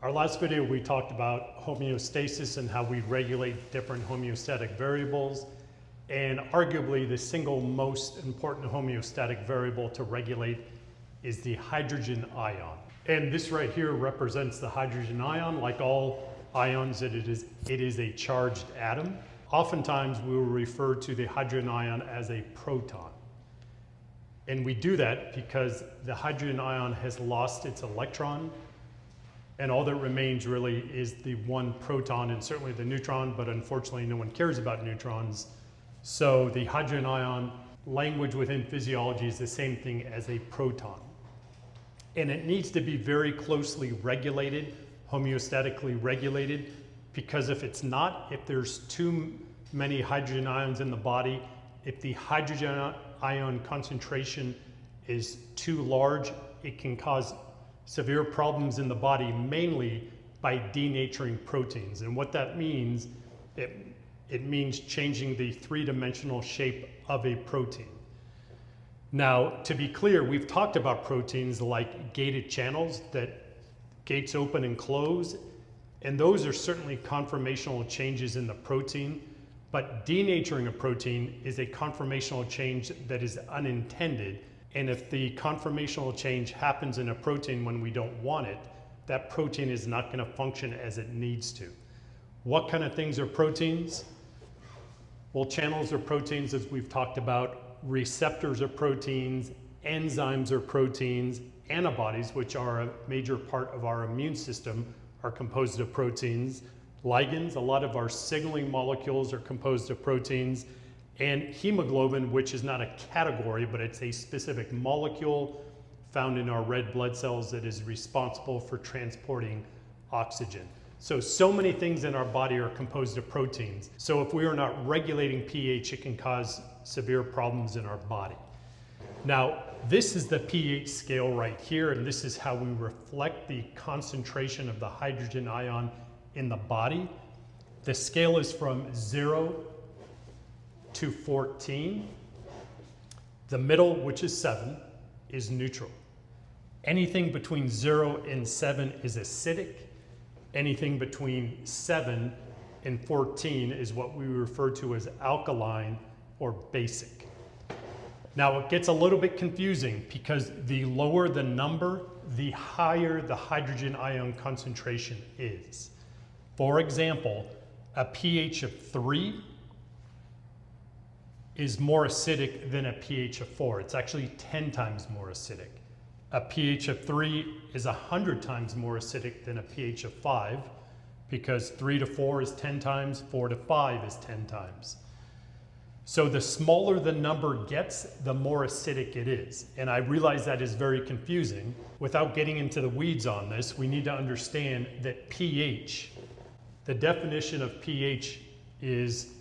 Our last video we talked about homeostasis and how we regulate different homeostatic variables, and arguably the single most important homeostatic variable to regulate is the hydrogen ion. And this right here represents the hydrogen ion. Like all ions, it is a charged atom. Oftentimes we will refer to the hydrogen ion as a proton. And we do that because the hydrogen ion has lost its electron, and all that remains really is the one proton and certainly the neutron, but unfortunately no one cares about neutrons. So the hydrogen ion language within physiology is the same thing as a proton. And it needs to be very closely regulated, homeostatically regulated, because if it's not, if there's too many hydrogen ions in the body, if the hydrogen ion concentration is too large, it can cause severe problems in the body, mainly by denaturing proteins. And what that means, it means changing the three-dimensional shape of a protein. Now, to be clear, we've talked about proteins like gated channels, that gates open and close, and those are certainly conformational changes in the protein, but denaturing a protein is a conformational change that is unintended. And if the conformational change happens in a protein when we don't want it, that protein is not going to function as it needs to. What kind of things are proteins? Well, channels are proteins, as we've talked about. Receptors are proteins. Enzymes are proteins. Antibodies, which are a major part of our immune system, are composed of proteins. Ligands, a lot of our signaling molecules are composed of proteins. And hemoglobin, which is not a category, but it's a specific molecule found in our red blood cells that is responsible for transporting oxygen. So many things in our body are composed of proteins. So if we are not regulating pH, it can cause severe problems in our body. Now, this is the pH scale right here, and this is how we reflect the concentration of the hydrogen ion in the body. The scale is from 0 to 14. The middle, which is 7, is neutral. Anything between 0 and 7 is acidic. Anything between 7 and 14 is what we refer to as alkaline or basic. Now it gets a little bit confusing because the lower the number, the higher the hydrogen ion concentration is. For example, a pH of 3 is more acidic than a pH of 4. It's actually 10 times more acidic. A pH of 3 is 100 times more acidic than a pH of 5, because 3 to 4 is 10 times, 4 to 5 is 10 times. So the smaller the number gets, the more acidic it is. And I realize that is very confusing. Without getting into the weeds on this, we need to understand that pH, the definition of pH is,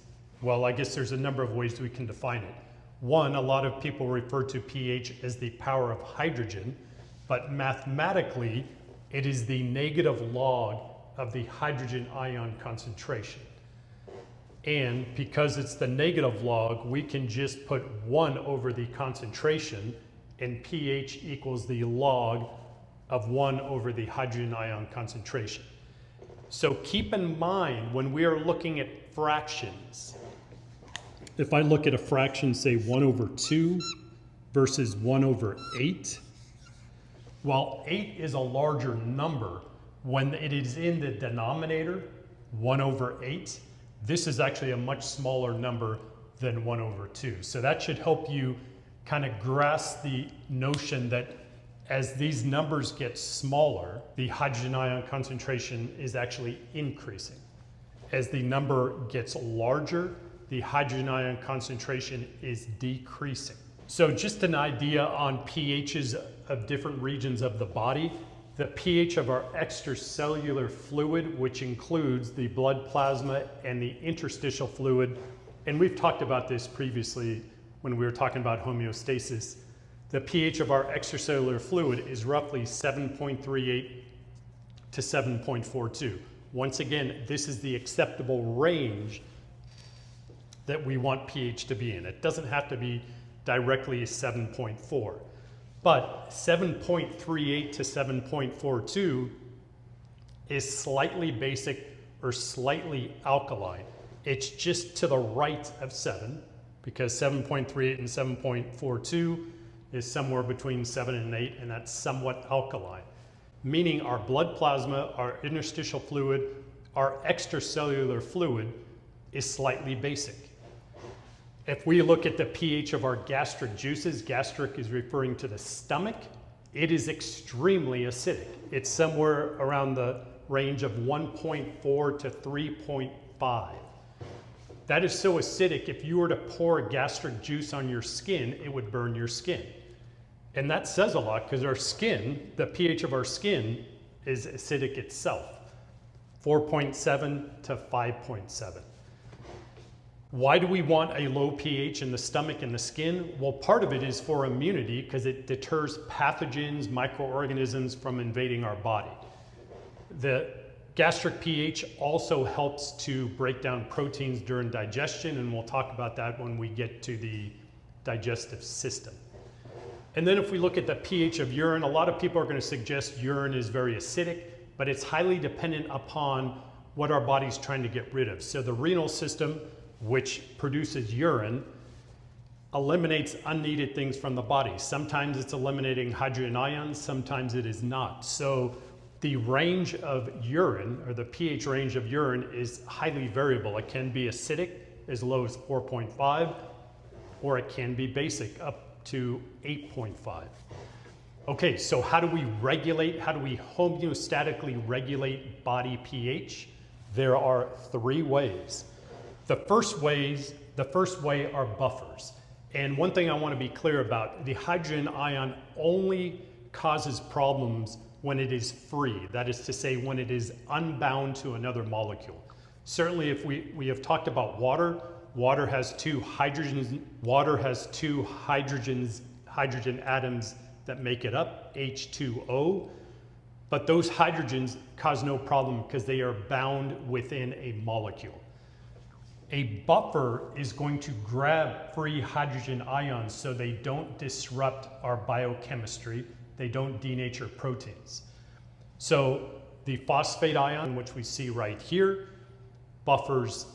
well, I guess there's a number of ways we can define it. One, a lot of people refer to pH as the power of hydrogen, but mathematically, it is the negative log of the hydrogen ion concentration. And because it's the negative log, we can just put 1 over the concentration, and pH equals the log of 1 over the hydrogen ion concentration. So keep in mind when we are looking at fractions, if I look at a fraction, say 1 over 2 versus 1 over 8, while 8 is a larger number, when it is in the denominator, 1 over 8, this is actually a much smaller number than 1 over 2. So that should help you kind of grasp the notion that as these numbers get smaller, the hydrogen ion concentration is actually increasing. As the number gets larger, the hydrogen ion concentration is decreasing. So just an idea on pHs of different regions of the body. The pH of our extracellular fluid, which includes the blood plasma and the interstitial fluid, and we've talked about this previously when we were talking about homeostasis. The pH of our extracellular fluid is roughly 7.38 to 7.42. Once again, this is the acceptable range that we want pH to be in. It doesn't have to be directly 7.4. But 7.38 to 7.42 is slightly basic or slightly alkaline. It's just to the right of 7, because 7.38 and 7.42 is somewhere between 7 and 8, and that's somewhat alkaline. Meaning our blood plasma, our interstitial fluid, our extracellular fluid is slightly basic. If we look at the pH of our gastric juices, gastric is referring to the stomach, it is extremely acidic. It's somewhere around the range of 1.4 to 3.5. That is so acidic, if you were to pour gastric juice on your skin, it would burn your skin. And that says a lot because our skin, the pH of our skin is acidic itself, 4.7 to 5.7. Why do we want a low pH in the stomach and the skin? Well, part of it is for immunity because it deters pathogens, microorganisms from invading our body. The gastric pH also helps to break down proteins during digestion, and we'll talk about that when we get to the digestive system. And then if we look at the pH of urine, a lot of people are going to suggest urine is very acidic, but it's highly dependent upon what our body's trying to get rid of. So the renal system, which produces urine, eliminates unneeded things from the body. Sometimes it's eliminating hydrogen ions, sometimes it is not. So the range of urine, or the pH range of urine, is highly variable. It can be acidic, as low as 4.5, or it can be basic, up to 8.5. Okay, so how do we homeostatically regulate body pH? There are 3 ways. The first way are buffers. And one thing I want to be clear about, the hydrogen ion only causes problems when it is free. That is to say, when it is unbound to another molecule. Certainly if we have talked about water, water has two hydrogen atoms that make it up, H2O, but those hydrogens cause no problem because they are bound within a molecule. A buffer is going to grab free hydrogen ions so they don't disrupt our biochemistry, they don't denature proteins. So the phosphate ion, which we see right here, buffers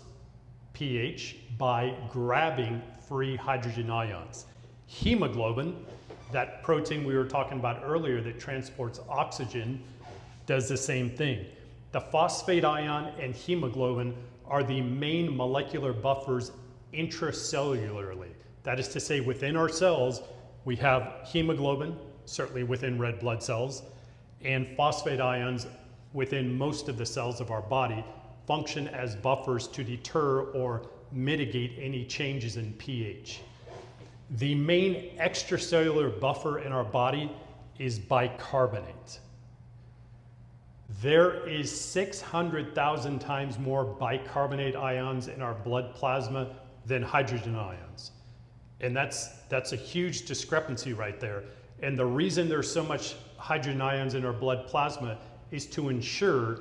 pH by grabbing free hydrogen ions. Hemoglobin, that protein we were talking about earlier that transports oxygen, does the same thing. The phosphate ion and hemoglobin are the main molecular buffers intracellularly. That is to say, within our cells, we have hemoglobin, certainly within red blood cells, and phosphate ions within most of the cells of our body function as buffers to deter or mitigate any changes in pH. The main extracellular buffer in our body is bicarbonate. There is 600,000 times more bicarbonate ions in our blood plasma than hydrogen ions. And that's a huge discrepancy right there. And the reason there's so much hydrogen ions in our blood plasma is to ensure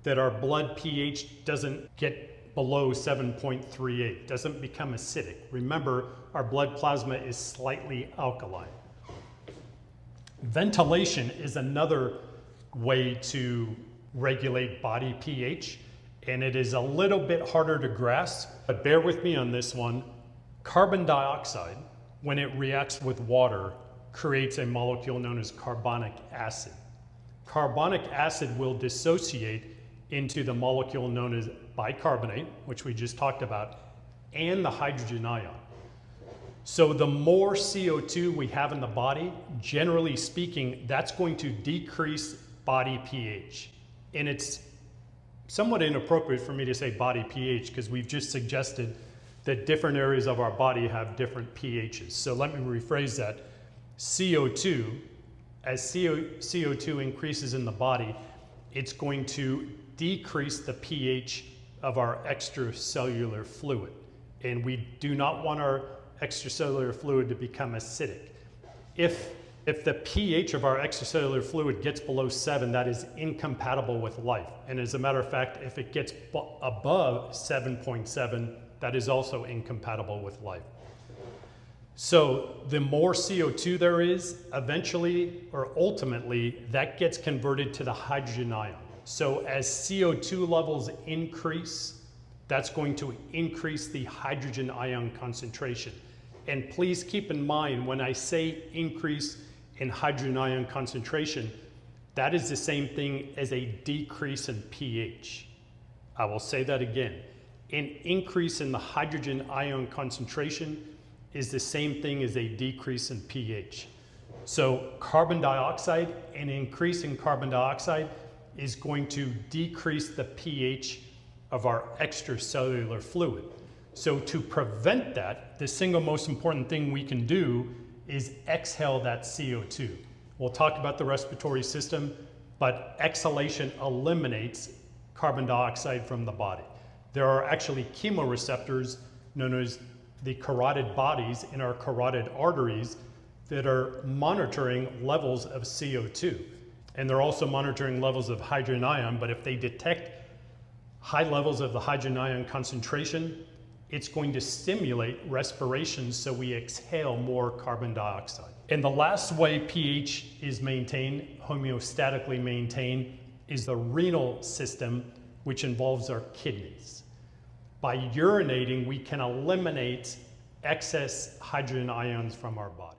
that our blood pH doesn't get below 7.38, doesn't become acidic. Remember, our blood plasma is slightly alkaline. Ventilation is another way to regulate body pH, and it is a little bit harder to grasp, but bear with me on this one. Carbon dioxide, when it reacts with water, creates a molecule known as carbonic acid. Carbonic acid will dissociate into the molecule known as bicarbonate, which we just talked about, and the hydrogen ion. So the more CO2 we have in the body, generally speaking, that's going to decrease body pH. And it's somewhat inappropriate for me to say body pH because we've just suggested that different areas of our body have different pHs. So let me rephrase that. CO2, as CO2 increases in the body, it's going to decrease the pH of our extracellular fluid. And we do not want our extracellular fluid to become acidic. If the pH of our extracellular fluid gets below 7, that is incompatible with life. And as a matter of fact, if it gets above 7.7, that is also incompatible with life. So the more CO2 there is, eventually or ultimately, that gets converted to the hydrogen ion. So as CO2 levels increase, that's going to increase the hydrogen ion concentration. And please keep in mind, when I say increase in hydrogen ion concentration, that is the same thing as a decrease in pH. I will say that again. An increase in the hydrogen ion concentration is the same thing as a decrease in pH. So carbon dioxide, an increase in carbon dioxide is going to decrease the pH of our extracellular fluid. So to prevent that, the single most important thing we can do is exhale that CO2. We'll talk about the respiratory system, but exhalation eliminates carbon dioxide from the body. There are actually chemoreceptors known as the carotid bodies in our carotid arteries that are monitoring levels of CO2. And they're also monitoring levels of hydrogen ion, but if they detect high levels of the hydrogen ion concentration, it's going to stimulate respiration so we exhale more carbon dioxide. And the last way pH is maintained, homeostatically maintained, is the renal system, which involves our kidneys. By urinating, we can eliminate excess hydrogen ions from our body.